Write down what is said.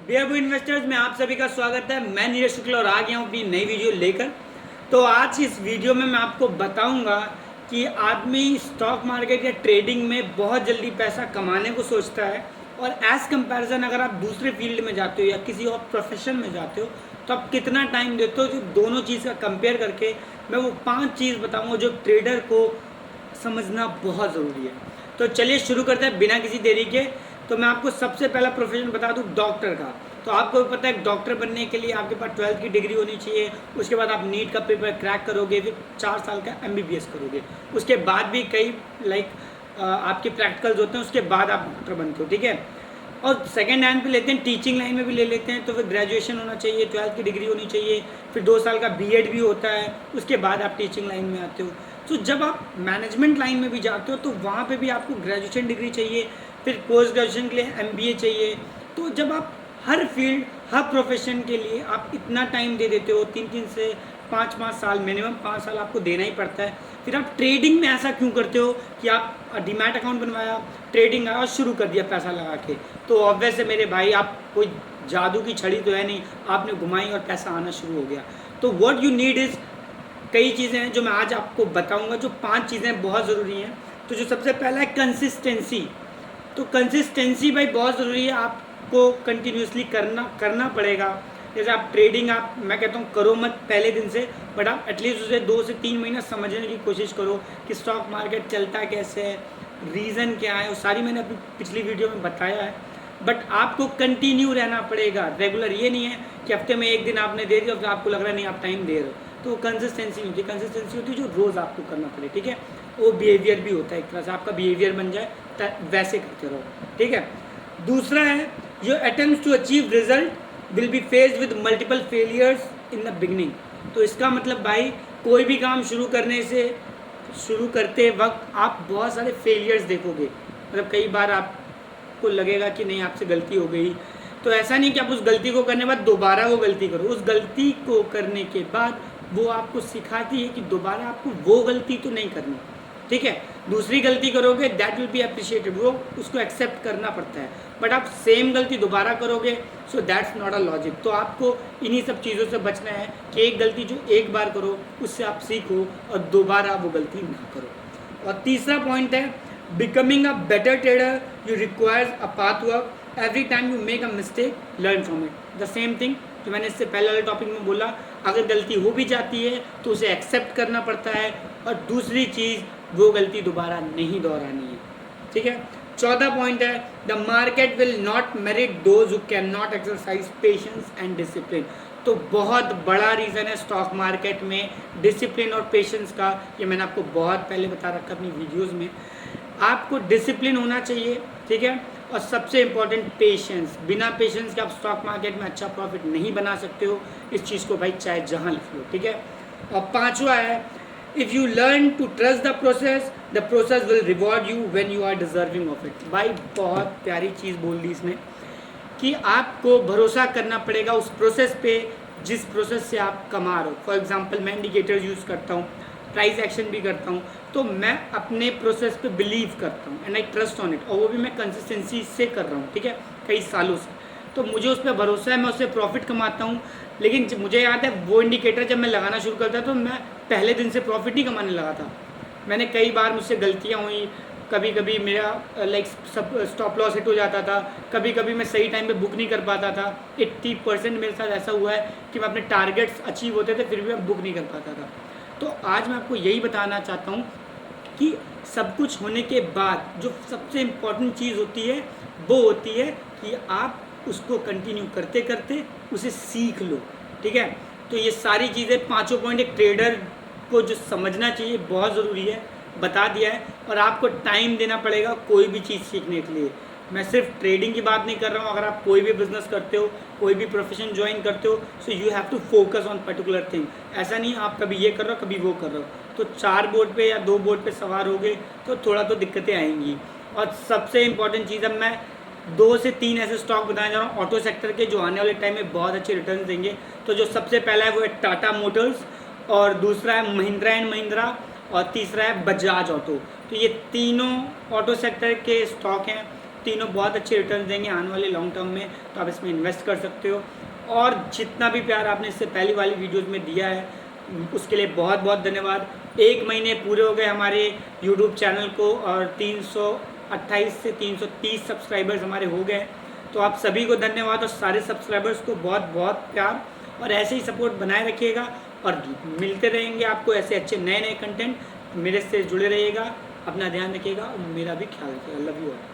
Dear investors में आप सभी का स्वागत है। मैं नीरज शुक्ल और आ गया हूँ अपनी नई वीडियो लेकर। तो आज इस वीडियो में मैं आपको बताऊंगा कि आदमी स्टॉक मार्केट या ट्रेडिंग में बहुत जल्दी पैसा कमाने को सोचता है और एज़ कंपैरिजन अगर आप दूसरे फील्ड में जाते हो या किसी और प्रोफेशन में जाते हो तो आप कितना टाइम देते हो। जो दोनों चीज़ का कंपेयर करके मैं वो 5 चीज़ बताऊँगा जो ट्रेडर को समझना बहुत ज़रूरी है। तो चलिए शुरू करते हैं बिना किसी देरी के। तो मैं आपको सबसे पहला प्रोफेशन बता दूं डॉक्टर का। तो आपको पता है डॉक्टर बनने के लिए आपके पास 12th की डिग्री होनी चाहिए। उसके बाद आप नीट का पेपर क्रैक करोगे, फिर 4 साल का MBBS करोगे। उसके बाद भी कई आपके प्रैक्टिकल्स होते हैं, उसके बाद आप डॉक्टर बनते हो, ठीक है। और सेकेंड हैंड पे लेते हैं, टीचिंग लाइन में भी ले लेते हैं तो फिर ग्रेजुएशन होना चाहिए, 12th की डिग्री होनी चाहिए, फिर 2 साल का BEd भी होता है, उसके बाद आप टीचिंग लाइन में आते हो। तो जब आप मैनेजमेंट लाइन में भी जाते हो तो वहाँ पे भी आपको ग्रेजुएशन डिग्री चाहिए, फिर पोस्ट ग्रेजुएशन के लिए MBA चाहिए। तो जब आप हर फील्ड हर प्रोफेशन के लिए आप इतना टाइम दे देते हो, 3 से 5 साल, मिनिमम 5 साल आपको देना ही पड़ता है। फिर आप ट्रेडिंग में ऐसा क्यों करते हो कि आप डीमैट अकाउंट बनवाया, ट्रेडिंग आया और शुरू कर दिया पैसा लगा के। तो ऑब्वियस है मेरे भाई, आप कोई जादू की छड़ी तो है नहीं, आपने घुमाई और पैसा आना शुरू हो गया। तो व्हाट यू नीड इज़, कई चीज़ें हैं जो मैं आज आपको बताऊंगा, जो 5 चीज़ें बहुत ज़रूरी हैं। तो जो सबसे पहला है कंसिस्टेंसी। तो कंसिस्टेंसी भाई बहुत ज़रूरी है, आपको कंटिन्यूसली करना पड़ेगा। जैसे आप ट्रेडिंग, आप मैं कहता हूँ करो मत पहले दिन से, बट आप एटलीस्ट उसे 2 से 3 महीना समझने की कोशिश करो कि स्टॉक मार्केट चलता कैसे है, रीज़न क्या है। वो सारी मैंने अपनी पिछली वीडियो में बताया है। बट आपको कंटिन्यू रहना पड़ेगा, रेगुलर। ये नहीं है कि हफ्ते में एक दिन आपने दे दिया और आपको लग रहा है नहीं आप टाइम दे रहे हो। तो कंसिस्टेंसी होती है, कंसिस्टेंसी होती है जो रोज़ आपको करना पड़े, ठीक है। वो बिहेवियर भी होता है, एक तरह से आपका बिहेवियर बन जाए वैसे करते रहो, ठीक है। दूसरा है your attempts to achieve result will be faced with multiple failures in the beginning. तो इसका मतलब भाई कोई भी काम शुरू करते वक्त आप बहुत सारे फेलियर्स देखोगे। मतलब कई बार आपको लगेगा कि नहीं आपसे गलती हो गई। तो ऐसा नहीं कि आप उस गलती को करने के बाद दोबारा वो गलती करो। उस गलती को करने के बाद वो आपको सिखाती है कि दोबारा आपको वो गलती तो नहीं करनी, ठीक है। दूसरी गलती करोगे दैट विल बी अप्रिशिएटेड, वो उसको एक्सेप्ट करना पड़ता है। बट आप सेम गलती दोबारा करोगे so that's not a logic. तो आपको इन्हीं सब चीज़ों से बचना है कि एक गलती जो एक बार करो उससे आप सीखो और दोबारा वो गलती ना करो। और तीसरा पॉइंट है becoming a better trader you requires a path work. Every time you make a mistake learn from it. The same thing जो मैंने इससे पहले वाले टॉपिक में बोला, अगर गलती हो भी जाती है तो उसे एक्सेप्ट करना पड़ता है। और दूसरी चीज़, वो गलती दोबारा नहीं दोहरानी है, ठीक है। चौथा पॉइंट है the market will not merit those who can not exercise patience and discipline. तो बहुत बड़ा रीज़न है स्टॉक मार्केट में डिसिप्लिन और पेशेंस का। ये मैंने आपको बहुत पहले बता रखा अपनी वीडियोस में। आपको डिसिप्लिन होना चाहिए, ठीक है। और सबसे इम्पॉर्टेंट पेशेंस। बिना पेशेंस के आप स्टॉक मार्केट में अच्छा प्रॉफिट नहीं बना सकते हो। इस चीज़ को भाई चाहे जहाँ लिख लो, ठीक है। और पांचवा है if you learn to trust the process will reward you when you are deserving of it. भाई बहुत प्यारी चीज़ बोल दी इसमें कि आपको भरोसा करना पड़ेगा उस प्रोसेस पे जिस प्रोसेस से आप कमा रहे हो। फॉर एग्जांपल मैं इंडिकेटर्स यूज़ करता हूँ, प्राइस एक्शन भी करता हूँ, तो मैं अपने प्रोसेस पे बिलीव करता हूँ and I trust on it. और वो भी मैं कंसिस्टेंसी से कर रहा हूँ, ठीक है, कई सालों से। तो मुझे उस पर भरोसा है, मैं उससे प्रॉफिट कमाता हूँ। लेकिन मुझे याद है वो इंडिकेटर जब मैं लगाना शुरू करता तो मैं पहले दिन से प्रॉफिट नहीं कमाने लगा था। मैंने कई बार मुझसे गलतियाँ हुई, कभी कभी मेरा सब स्टॉप लॉस हिट हो जाता था, कभी कभी मैं सही टाइम पे बुक नहीं कर पाता था। 80% मेरे साथ ऐसा हुआ है कि मैं अपने टारगेट्स अचीव होते थे फिर भी मैं बुक नहीं कर पाता था। तो आज मैं आपको यही बताना चाहता हूँ कि सब कुछ होने के बाद जो सबसे इम्पॉर्टेंट चीज़ होती है वो होती है कि आप उसको कंटिन्यू करते करते उसे सीख लो, ठीक है। तो ये सारी चीज़ें, पांचों पॉइंट एक ट्रेडर को जो समझना चाहिए बहुत ज़रूरी है, बता दिया है। और आपको टाइम देना पड़ेगा कोई भी चीज़ सीखने के लिए। मैं सिर्फ ट्रेडिंग की बात नहीं कर रहा हूँ। अगर आप कोई भी बिजनेस करते हो, कोई भी प्रोफेशन ज्वाइन करते हो, so you have to focus on particular thing. ऐसा नहीं आप कभी ये कर रहे हो कभी वो कर रहे हो। तो 4 बोर्ड पे या 2 बोर्ड पे सवार हो गए तो थोड़ा तो दिक्कतें आएंगी। और सबसे इंपॉर्टेंट चीज़, अब मैं 2 से 3 ऐसे स्टॉक बताने जा रहा हूँ ऑटो सेक्टर के जो आने वाले टाइम में बहुत अच्छे रिटर्न देंगे। तो जो सबसे पहला है वो है टाटा मोटर्स, और दूसरा है महिंद्रा एंड महिंद्रा, और तीसरा है बजाज ऑटो। तो ये तीनों ऑटो सेक्टर के स्टॉक हैं तीनों बहुत अच्छे रिटर्न देंगे आने वाले लॉन्ग टर्म में, तो आप इसमें इन्वेस्ट कर सकते हो। और जितना भी प्यार आपने इससे पहली वाली वीडियोज़ में दिया है उसके लिए बहुत बहुत धन्यवाद। 1 महीने पूरे हो गए हमारे यूट्यूब चैनल को और 328 से 330 सब्सक्राइबर्स हमारे हो गए। तो आप सभी को धन्यवाद और सारे सब्सक्राइबर्स को बहुत बहुत प्यार, और ऐसे ही सपोर्ट बनाए रखिएगा और मिलते रहेंगे आपको ऐसे अच्छे नए नए कंटेंट। मेरे से जुड़े रहिएगा, अपना ध्यान रखिएगा और मेरा भी ख्याल रखिएगा। Love you all.